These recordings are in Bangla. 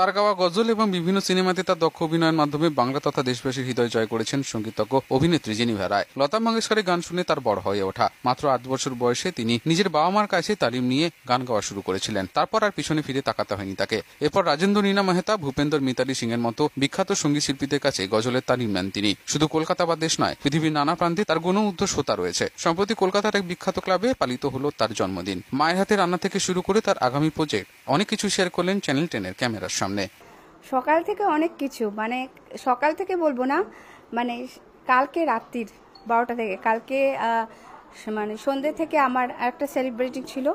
তার গাওয়া গজল এবং বিভিন্ন সিনেমাতে তার দক্ষ অভিনয়ের মাধ্যমে বাংলা তথা দেশবাসীর হৃদয় জয় করেছেন সঙ্গীতজ্ঞ অভিনেত্রী জেনিভা রায়। লতা মঙ্গেশকরের গান শুনে তার বড় হয়ে ওঠা। মাত্র 8 বছর বয়সে তিনি নিজের বাবা মার কাছে তালিম নিয়ে গান গাওয়া শুরু করেছিলেন। তারপর আর পিছনে ফিরে তাকাতে হয়নি তাকে। এরপর রাজেন্দ্র নীনা মেহতা, ভূপেন্দর, মিতালি সিং এর মতো বিখ্যাত সঙ্গীত শিল্পীদের কাছে গজলের তালিম নেন তিনি। শুধু কলকাতা বা দেশ নয়, পৃথিবীর নানা প্রান্তে তার গণউদ্ধ শ্রোতা রয়েছে। সম্প্রতি কলকাতার এক বিখ্যাত ক্লাবে পালিত হলো তার জন্মদিন। মায়ের হাতে রান্না থেকে শুরু করে তার আগামী প্রজেক্ট অনেক কিছু শেয়ার করলেন চ্যানেল 10 ক্যামেরার সামনে। সকাল থেকে অনেক কিছু, মানে সকাল থেকে বলবো না, মানে কালকে রাত্রির 12টা থেকে কালকে মানে সন্ধ্যে থেকে আমার একটা সেলিব্রেটিং ছিল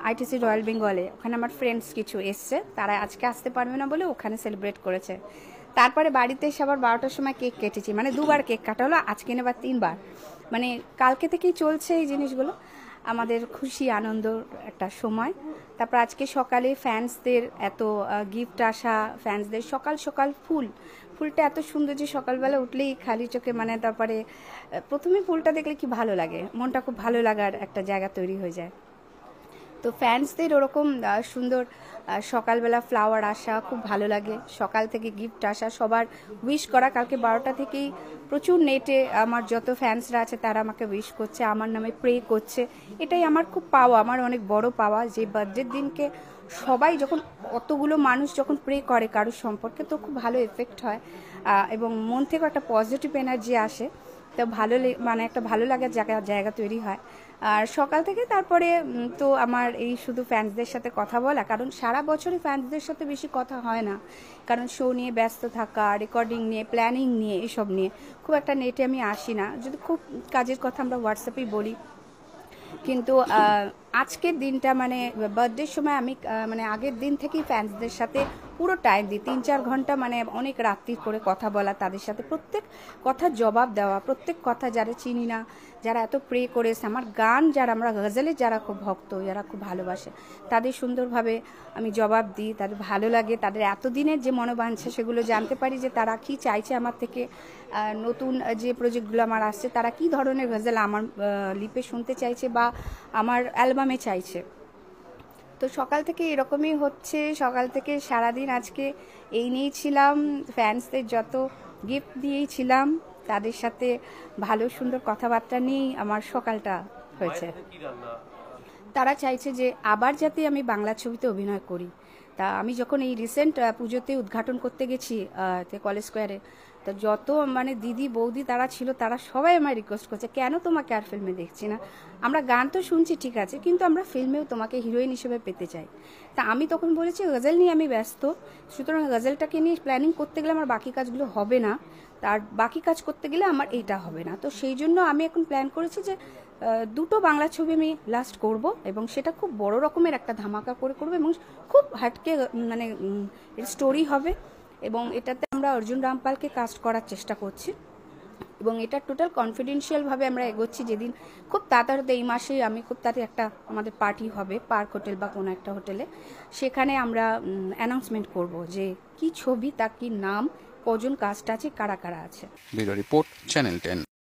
আইটিসি রয়্যাল বেঙ্গলে। ওখানে আমার ফ্রেন্ডস কিছু এসছে, তারা আজকে আসতে পারবে না বলে ওখানে সেলিব্রেট করেছে। তারপরে বাড়িতে এসে আবার 12টার সময় কেক কেটেছি, মানে 2বার কেক কাটা হলো, আজকে নেবার 3বার। মানে কালকে থেকেই চলছে এই জিনিসগুলো, আমাদের খুশি আনন্দর একটা সময়। তারপর আজকে সকালে ফ্যান্সদের এত গিফট আসা, ফ্যান্সদের সকাল সকাল ফুলটা এত সুন্দর যে সকালবেলা উঠলেই খালি চোখে, মানে তারপরে প্রথমে ফুলটা দেখলে কি ভালো লাগে, মনটা খুব ভালো লাগার একটা জায়গা তৈরি হয়ে যায়। তো ফ্যান্সদের ওরকম সুন্দর সকালবেলা ফ্লাওয়ার আসা খুব ভালো লাগে, সকাল থেকে গিফট আসা, সবার উইশ করা। কালকে 12টা থেকেই প্রচুর নেটে আমার যত ফ্যান্সরা আছে তারা আমাকে উইশ করছে, আমার নামে প্রে করছে। এটাই আমার খুব পাওয়া, আমার অনেক বড় পাওয়া, যে বার্থডের দিনকে সবাই যখন অতগুলো মানুষ যখন প্রে করে কারোর সম্পর্কে, তো খুব ভালো এফেক্ট হয় এবং মন থেকে একটা পজিটিভ এনার্জি আসে। তো ভালো, মানে একটা ভালো লাগার জায়গা তৈরি হয়। আর সকাল থেকে তারপরে তো আমার এই শুধু ফ্যান্সদের সাথে কথা বলা, কারণ সারা বছরই ফ্যান্সদের সাথে বেশি কথা হয় না, কারণ শো নিয়ে ব্যস্ত থাকা, রেকর্ডিং নিয়ে, প্ল্যানিং নিয়ে, এসব নিয়ে খুব একটা নেটে আমি আসি না। যদি খুব কাজের কথা আমরা হোয়াটসঅ্যাপেই বলি। কিন্তু আজকের দিনটা মানে বার্থডের সময় আমি মানে আগের দিন থেকেই ফ্যান্সদের সাথে পুরো টাইম দিই, 3-4 ঘন্টা, মানে অনেক রাত্রি করে কথা বলা, তাদের সাথে প্রত্যেক কথার জবাব দেওয়া, প্রত্যেক কথা যারা চিনি না, যারা এত প্রে করেছে আমার গান, যারা আমরা গজলের যারা খুব ভক্ত, যারা খুব ভালোবাসে, তাদের সুন্দরভাবে আমি জবাব দিই, তাদের ভালো লাগে, তাদের এতদিনের যে মনোবাঞ্ছা সেগুলো জানতে পারি যে তারা কি চাইছে আমার থেকে, নতুন যে প্রজেক্টগুলো আমার আসছে তারা কি ধরনের গজল আমার লিপে শুনতে চাইছে বা আমার অ্যালবামে চাইছে। তো সকাল থেকে এরকমই হচ্ছে, সকাল থেকে সারাদিন আজকে এই নিয়েই ছিলাম, ফ্যান্সদের যত গিফট দিয়েই ছিলাম, তাদের সাথে ভালো সুন্দর কথাবার্তা নিয়েই আমার সকালটা হয়েছে। তারা চাইছে যে আবার যাতে আমি বাংলা ছবিতে অভিনয় করি। তা আমি যখন এই রিসেন্ট পুজোতে উদ্ঘাটন করতে গেছি কলেজ স্কোয়ারে, তো যত মানে দিদি বৌদি তারা ছিল, তারা সবাই আমায় রিকোয়েস্ট করছে, কেন তোমাকে আর ফিল্মে দেখছি না, আমরা গান তো শুনছি ঠিক আছে, কিন্তু আমরা ফিল্মেও তোমাকে হিরোইন হিসেবে পেতে চাই। তা আমি তখন বলেছি গজল নিয়ে আমি ব্যস্ত, সুতরাং গজলটাকে নিয়ে প্ল্যানিং করতে গেলে আমার বাকি কাজগুলো হবে না, তার বাকি কাজ করতে গেলে আমার এইটা হবে না। তো সেই জন্য আমি এখন প্ল্যান করেছি যে 2টো বাংলা ছবি আমি লাস্ট করব, এবং সেটা খুব বড় রকমের একটা ধামাকা করে করবো, এবং খুব হাটকে মানে স্টোরি হবে, এবং এটাতে আমরা অর্জুন রামপালকে কাস্ট করার চেষ্টা করছি, এবং এটা টোটাল কনফিডেন্সিয়ালভাবে আমরা এগোচ্ছি। যেদিন খুব তাড়াতাড়ি এই মাসেই আমি খুব তাড়াতাড়ি একটা আমাদের পার্টি হবে পার্ক হোটেল বা কোনো একটা হোটেলে, সেখানে আমরা অ্যানাউন্সমেন্ট করব যে কি ছবি, তা কি নাম, কজন কাস্ট আছে, কারা কারা আছে। Bureau report, channel 10।